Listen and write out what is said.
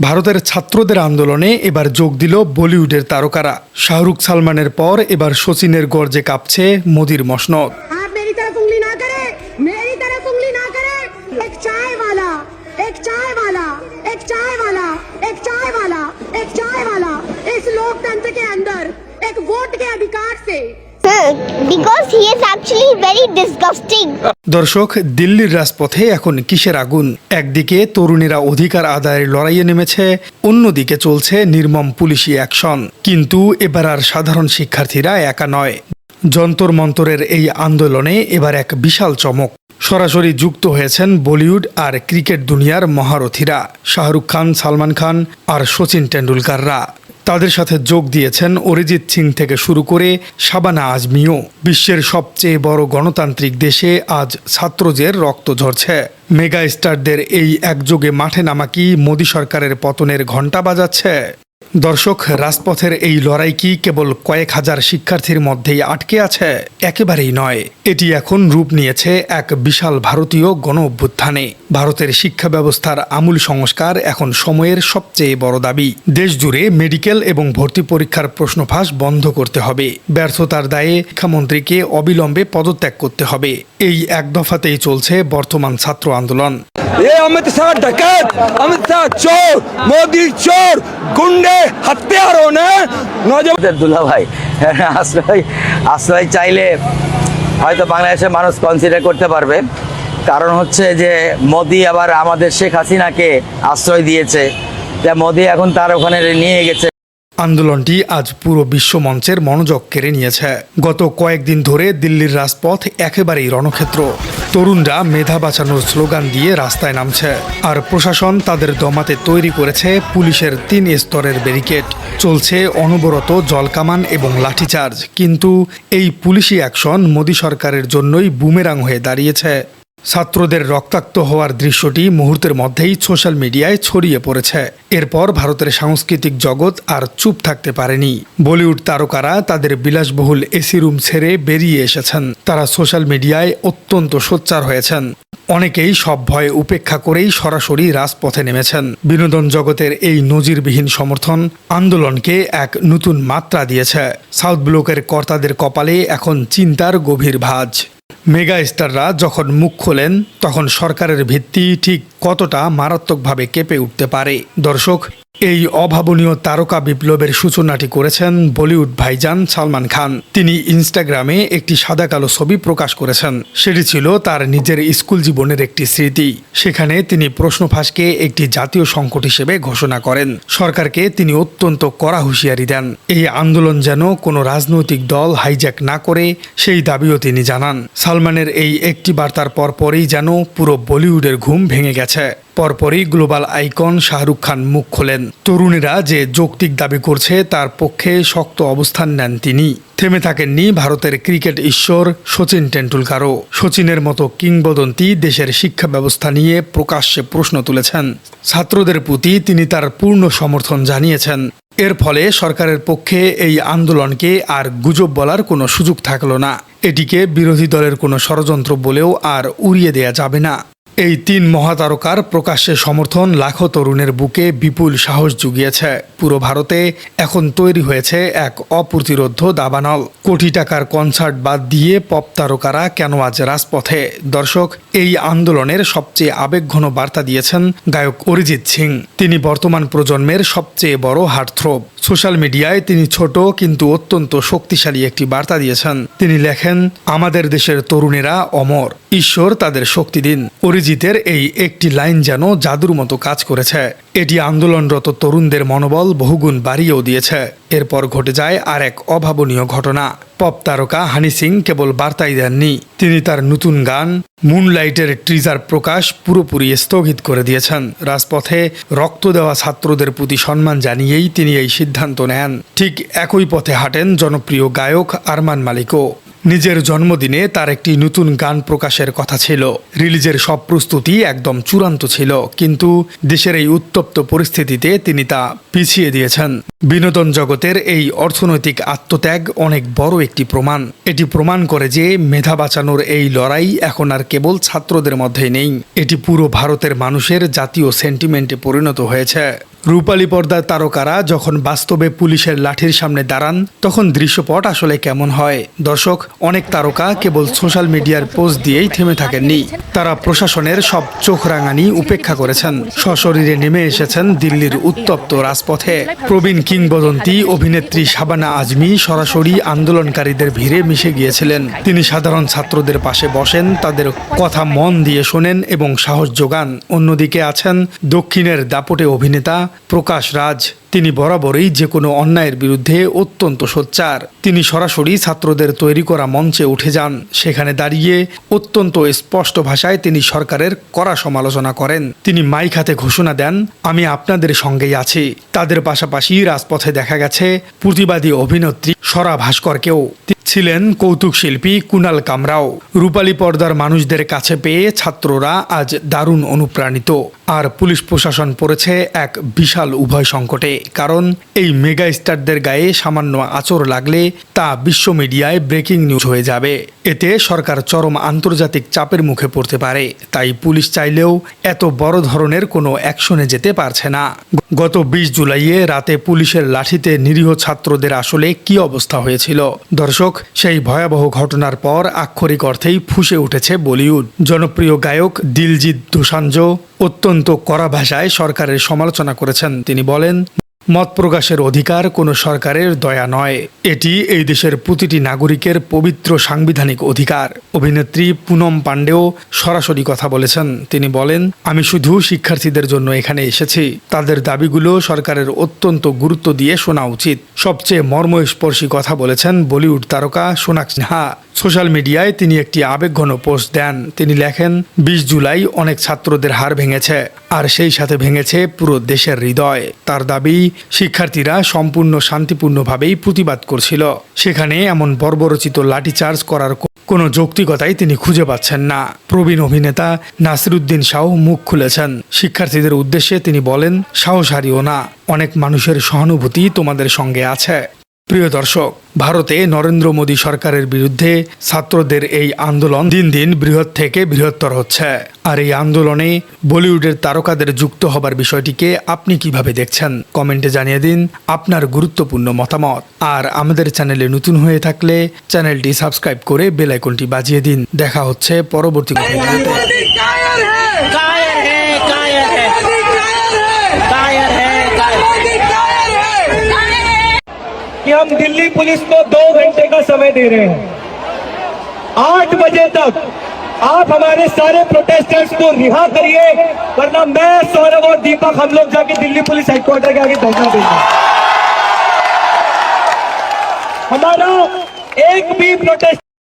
ভারতের ছাত্রদের আন্দোলনে এবার যোগ দিল বলিউডের তারকারা। শাহরুখ সালমানের পর এবার শচীনের গর্জে কাঁপছে মোদির মসনদ। Because he is actually very disgusting. দর্শক, দিল্লির রাজপথে এখন কিসের আগুন? একদিকে তরুণীরা অধিকার আদায়ের লড়াইয়ে নেমেছে, অন্যদিকে চলছে নির্মম পুলিশি অ্যাকশন। কিন্তু এবার আর সাধারণ শিক্ষার্থীরা একা নয়। যন্তর মন্তরের এই আন্দোলনে এবার এক বিশাল চমক। সরাসরি যুক্ত হয়েছেন বলিউড আর ক্রিকেট দুনিয়ার মহারথীরা, শাহরুখ খান, সালমান খান আর শচীন টেন্ডুলকাররা। তাদের সাথে যোগ দিয়েছেন অরিজিৎ সিং থেকে শুরু করে শাবানা আজমিও। বিশ্বের সবচেয়ে বড় গণতান্ত্রিক দেশে আজ ছাত্রদের রক্ত ঝরছে। মেগা স্টারদের এই একযোগে মাঠে নামা কি মোদী সরকারের পতনের ঘণ্টা বাজাচ্ছে? দর্শক, রাজপথের এই লড়াই কি কেবল কয়েক হাজার শিক্ষার্থীর মধ্যেই আটকে আছে? একেবারেই নয়। এটি এখন রূপ নিয়েছে এক বিশাল ভারতীয় গণ অভ্যুত্থানে। ভারতের শিক্ষা ব্যবস্থার আমূল সংস্কার এখন সময়ের সবচেয়ে বড় দাবি। দেশ জুড়ে মেডিকেল এবং ভর্তি পরীক্ষার প্রশ্নফাঁস বন্ধ করতে হবে। ব্যর্থতার দায়ে শিক্ষামন্ত্রীকে অবিলম্বে পদত্যাগ করতে হবে। এই এক দফাতেই চলছে বর্তমান ছাত্র আন্দোলন। अमित शाह डकैत, अमित शाह चोर, मोदी चोर, गुंडे हत्यारों ने नौजवान দুলা ভাই আশ্রয় চাইলে হয়তো বাংলাদেশের মানুষ কনসিডার করতে পারবে। কারণ হচ্ছে যে মোদি আবার আমাদের শেখ হাসিনাকে আশ্রয় দিয়েছে, যা মোদি এখন তার ওখানে নিয়ে গেছে। আন্দোলনটি আজ পুরো বিশ্ব মঞ্চের মনোযোগ কেড়ে নিয়েছে। গত কয়েকদিন ধরে দিল্লির রাজপথ একেবারেই রণক্ষেত্র। তরুণরা মেধা বাঁচানোর স্লোগান দিয়ে রাস্তায় নামছে, আর প্রশাসন তাদের দমাতে তৈরি করেছে পুলিশের 3 স্তরের ব্যারিকেড। চলছে অনবরত জলকামান এবং লাঠিচার্জ। কিন্তু এই পুলিশি অ্যাকশন মোদী সরকারের জন্যই বুমেরাং হয়ে দাঁড়িয়েছে। ছাত্রদের রক্তাক্ত হওয়ার দৃশ্যটি মুহূর্তের মধ্যেই সোশ্যাল মিডিয়ায় ছড়িয়ে পড়েছে। এরপর ভারতের সাংস্কৃতিক জগৎ আর চুপ থাকতে পারেনি। বলিউড তারকারা তাদের বিলাসবহুল এসি রুম ছেড়ে বেরিয়ে এসেছেন। তারা সোশ্যাল মিডিয়ায় অত্যন্ত সোচ্চার হয়েছেন। অনেকেই সব ভয় উপেক্ষা করেই সরাসরি রাজপথে নেমেছেন। বিনোদন জগতের এই নজিরবিহীন সমর্থন আন্দোলনকে এক নতুন মাত্রা দিয়েছে। সাউথ ব্লকের কর্তাদের কপালে এখন চিন্তার গভীর ভাঁজ। মেগা স্টাররা যখন মুখ খোলেন, তখন সরকারের ভিত্তি ঠিক কতটা মারাত্মকভাবে কেঁপে উঠতে পারে। দর্শক, এই অভাবনীয় তারকা বিপ্লবের সূচনাটি করেছেন বলিউড ভাইজান সালমান খান। তিনি ইনস্টাগ্রামে একটি সাদা কালো ছবি প্রকাশ করেছেন। সেটি ছিল তার নিজের স্কুল জীবনের একটি স্মৃতি। সেখানে তিনি প্রশ্নফাঁসকে একটি জাতীয় সংকট হিসেবে ঘোষণা করেন। সরকারকে তিনি অত্যন্ত কড়া হুঁশিয়ারি দেন। এই আন্দোলন যেন কোনো রাজনৈতিক দল হাইজ্যাক না করে, সেই দাবিও তিনি জানান। সালমানের এই একটি বার্তার পরপরই যেন পুরো বলিউডের ঘুম ভেঙে গেছে। পরপরই গ্লোবাল আইকন শাহরুখ খান মুখ খোলেন। তরুণীরা যে যৌক্তিক দাবি করছে তার পক্ষে শক্ত অবস্থান নেন তিনি। থেমে থাকেননি ভারতের ক্রিকেট ঈশ্বর শচীন টেন্ডুলকারও। শচীনের মতো কিংবদন্তি দেশের শিক্ষা ব্যবস্থা নিয়ে প্রকাশ্যে প্রশ্ন তুলেছেন। ছাত্রদের প্রতি তিনি তার পূর্ণ সমর্থন জানিয়েছেন। এর ফলে সরকারের পক্ষে এই আন্দোলনকে আর গুজব বলার কোনো সুযোগ থাকল না। এটিকে বিরোধী দলের কোনো ষড়যন্ত্র বলেও আর উড়িয়ে দেয়া যাবে না। এই 3 মহাতারকার প্রকাশ্যে সমর্থন লাখো তরুণের বুকে বিপুল সাহস জুগিয়েছে। পুরো ভারতে এখন তৈরি হয়েছে এক অপ্রতিরোধ্য দাবানল। কোটি টাকার কনসার্ট বাদ দিয়ে পপ তারকারা কেন আজ রাজপথে? দর্শক, এই আন্দোলনের সবচেয়ে আবেগঘন বার্তা দিয়েছেন গায়ক অরিজিৎ সিং। তিনি বর্তমান প্রজন্মের সবচেয়ে বড় হার্টথ্রোব। সোশ্যাল মিডিয়ায় তিনি ছোট কিন্তু অত্যন্ত শক্তিশালী একটি বার্তা দিয়েছেন। তিনি লেখেন, আমাদের দেশের তরুণেরা অমর, ঈশ্বর তাদের শক্তি দিন। অরিজিতের এই একটি লাইন যেন জাদুর মতো কাজ করেছে। এটি আন্দোলনরত তরুণদের মনোবল বহুগুণ বাড়িয়েও দিয়েছে। এরপর ঘটে যায় আর এক অভাবনীয় ঘটনা। পপ তারকা হানি সিং কেবল বার্তাই দেননি, তিনি তার নতুন গান মুনলাইটের টিজার প্রকাশ পুরোপুরি স্থগিত করে দিয়েছেন। রাজপথে রক্ত দেওয়া ছাত্রদের প্রতি সম্মান জানিয়েই তিনি এই সিদ্ধান্ত নেন। ঠিক একই পথে হাঁটেন জনপ্রিয় গায়ক আরমান মালিকও। নিজের জন্মদিনে তার একটি নতুন গান প্রকাশের কথা ছিল। রিলিজের সব প্রস্তুতি একদম চূড়ান্ত ছিল, কিন্তু দেশের এই উত্তপ্ত পরিস্থিতিতে তিনি তা পিছিয়ে দিয়েছেন। বিনোদন জগতের এই অর্থনৈতিক আত্মত্যাগ অনেক বড় একটি প্রমাণ। এটি প্রমাণ করে যে মেধা বাঁচানোর এই লড়াই এখন আর কেবল ছাত্রদের মধ্যেই নেই, এটি পুরো ভারতের মানুষের জাতীয় সেন্টিমেন্টে পরিণত হয়েছে। রূপালী পর্দার তারকারা যখন বাস্তবে পুলিশের লাঠির সামনে দাঁড়ান তখন দৃশ্যপট আসলে কেমন হয়? দর্শক, অনেক তারকা কেবল সোশ্যাল মিডিয়ার পোস্ট দিয়েই থেমে থাকেননি। তারা প্রশাসনের সব চোখ রাঙানি উপেক্ষা করেছেন, সশরীরে নেমে এসেছেন দিল্লির উত্তপ্ত রাজপথে। প্রবীণ কিংবদন্তি অভিনেত্রী শাবানা আজমি সরাসরি আন্দোলনকারীদের ভিড়ে মিশে গিয়েছিলেন। তিনি সাধারণ ছাত্রদের পাশে বসেন, তাদের কথা মন দিয়ে শোনেন এবং সাহস যোগান। অন্যদিকে আছেন দক্ষিণের দাপটে অভিনেতা প্রকাশ রাজ। তিনি বরাবরই যে কোনো অন্যায়ের বিরুদ্ধে অত্যন্ত সোচ্চার। তিনি সরাসরি ছাত্রদের তৈরি করা মঞ্চে উঠে যান। সেখানে দাঁড়িয়ে অত্যন্ত স্পষ্ট ভাষায় তিনি সরকারের কড়া সমালোচনা করেন। তিনি মাইক হাতে ঘোষণা দেন, আমি আপনাদের সঙ্গেই আছি। তাদের পাশাপাশি রাজপথে দেখা গেছে প্রতিবাদী অভিনেত্রী স্বরা ভাস্করকেও। ছিলেন কৌতুক শিল্পী কুনাল কামরাও। রূপালী পর্দার মানুষদের কাছে পেয়ে ছাত্ররা আজ দারুণ অনুপ্রাণিত। আর পুলিশ প্রশাসন পড়েছে এক বিশাল উভয় সংকটে, কারণ এই মেগা স্টারদের গায়ে সামান্য আঁচড় লাগলে তা বিশ্ব মিডিয়ায় ব্রেকিং নিউজ হয়ে যাবে। এতে সরকার চরম আন্তর্জাতিক চাপের মুখে পড়তে পারে। তাই পুলিশ চাইলেও এত বড় ধরনের কোনো অ্যাকশনে যেতে পারছে না। গত 20 জুলাইয়ে রাতে পুলিশের লাঠিতে নিরীহ ছাত্রদের আসলে কি অবস্থা হয়েছিল? দর্শক, সেই ভয়াবহ ঘটনার পর আক্ষরিক অর্থেই ফুঁসে উঠেছে বলিউড। জনপ্রিয় গায়ক দিলজিৎ দোসাঞ্জ অত্যন্ত কড়া ভাষায় সরকারের সমালোচনা করেছেন। তিনি বলেন, মত প্রকাশের অধিকার কোনো সরকারের দয়া নয়, এটি এই দেশের প্রতিটি নাগরিকের পবিত্র সাংবিধানিক অধিকার। অভিনেত্রী পুনম পান্ডেও সরাসরি কথা বলেছেন। তিনি বলেন, আমি শুধু শিক্ষার্থীদের জন্য এখানে এসেছি। তাদের দাবিগুলো সরকারের অত্যন্ত গুরুত্ব দিয়ে শোনা উচিত। সবচেয়ে মর্মস্পর্শী কথা বলেছেন বলিউড তারকা সোনাক্ষী সিনহা। সোশ্যাল মিডিয়ায় তিনি একটি আবেগঘন পোস্ট দেন। তিনি লেখেন, 20 জুলাই অনেক ছাত্রদের হাড় ভেঙেছে, আর সেই সাথে ভেঙেছে পুরো দেশের হৃদয়। তার দাবি, শিক্ষার্থীরা সম্পূর্ণ শান্তিপূর্ণভাবেই প্রতিবাদ করছিল। সেখানে এমন বর্বরচিত লাঠিচার্জ করার কোনো যৌক্তিকতাই তিনি খুঁজে পাচ্ছেন না। প্রবীণ অভিনেতা নাসিরুদ্দিন শাহ মুখ খুলেছেন। শিক্ষার্থীদের উদ্দেশ্যে তিনি বলেন, সাহস হারিও না, অনেক মানুষের সহানুভূতি তোমাদের সঙ্গে আছে। প্রিয় দর্শক, ভারতে নরেন্দ্র মোদী সরকারের বিরুদ্ধে ছাত্রদের এই আন্দোলন দিন দিন বৃহৎ থেকে বৃহত্তর হচ্ছে। আর এই আন্দোলনে বলিউডের তারকাদের যুক্ত হবার বিষয়টিকে আপনি কিভাবে দেখছেন? কমেন্টে জানিয়ে দিন আপনার গুরুত্বপূর্ণ মতামত। আর আমাদের চ্যানেলে নতুন হয়ে থাকলে চ্যানেলটি সাবস্ক্রাইব করে বেল আইকনটি বাজিয়ে দিন। দেখা হচ্ছে পরবর্তী ভিডিওতে। कि हम दिल्ली पुलिस को 2 घंटे का समय दे रहे हैं। 8 बजे तक आप हमारे सारे प्रोटेस्टर्स को रिहा करिए, वरना मैं, सौरभ और दीपक हम लोग जाके दिल्ली पुलिस हेडक्वार्टर के आगे धरना देंगे। हमारा एक भी प्रोटेस्ट